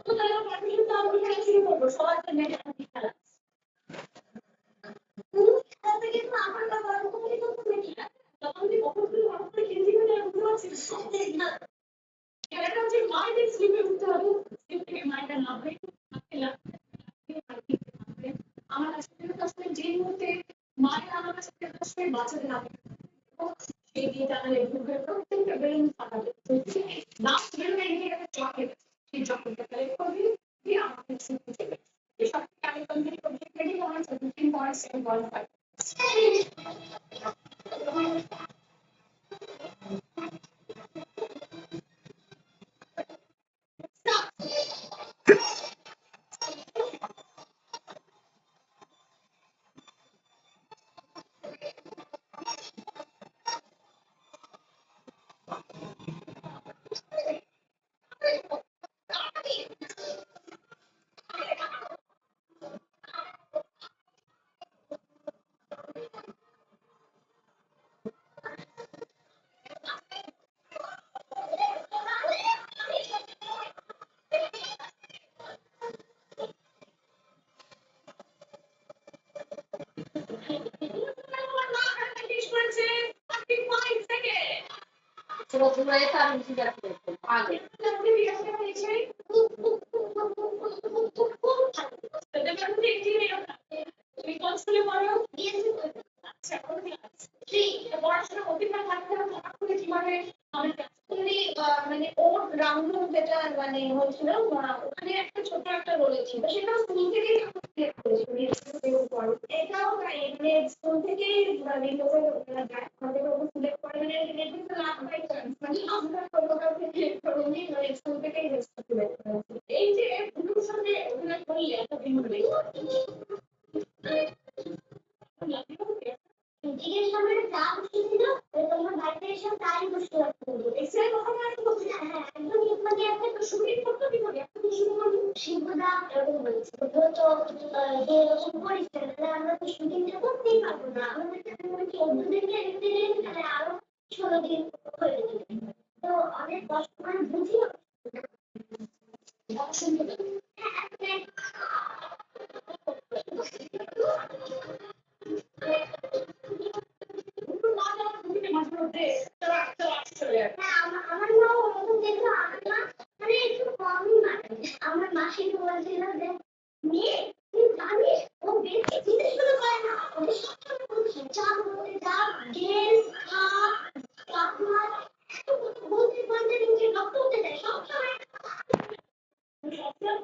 তো তাহলে পারমিশন তো আমি খেলা শুরু করবো সবার জন্য খেলা খেলা থেকে তো আমার বাবা ওরকমই তো তুমি খেলা তখন তুমি কখন তুমি অনেক করে খেলতে গেলে বুঝতে পারছি খেলাটা হচ্ছে মায়েদের স্লিপে উঠতে হবে স্লিপ থেকে মায়েরা নামবে খেলা আমার কাছে ফেরত আসবে যে মুহূর্তে মায়েরা আমার কাছে ফেরত আসবে বাচ্চাদের হাতে সেই দিয়ে জানালে প্রত্যেকটা ব্রেন ফাটাবে লাস্ট বেরোবে এগিয়ে গেলে চকলেট সেই চকলেটটা কালেক্ট করবি দিয়ে আমাকে শুনতে চলে এসব থেকে আমি কমপ্লিট করবি ক্রেডিট আমার 15.7.5 মানে ওর রাউন্ড যেটা মানে হচ্ছিল ওখানে একটা ছোট একটা রোল ছিল সেটা স্কুল থেকেই এটাও মানে স্কুল থেকেই মানে আমাদের সিলেক্ট করে মানে লাভ বাই চান্স মানে আমরা কোনোটাও সিলেক্ট করিনি মানে স্কুল থেকেই সিলেক্ট করেছি এই যে গ্রুপ সঙ্গে অভিনয় করলে এতদিন ধরে জিজ্ঞেস করে যা খুশি ছিল তোমার বাড়িতে এসে তাই বুঝতে পারতো এক্সেল কখনো আর করতে হ্যাঁ একদম মানে একটা শুটিং করতে কি করে একটা শুরু করব শিবদা এরকম বলেছে তো যে এরকম করিস তাহলে আমরা তো শুটিংটা করতেই পারবো না আমাদের মনে 14 দিন একদিনে তাহলে আরো 16 দিন হয়ে যাবে তো অনেক কষ্ট করে বুঝি আমার মাসি বলেছিল যে মেয়ে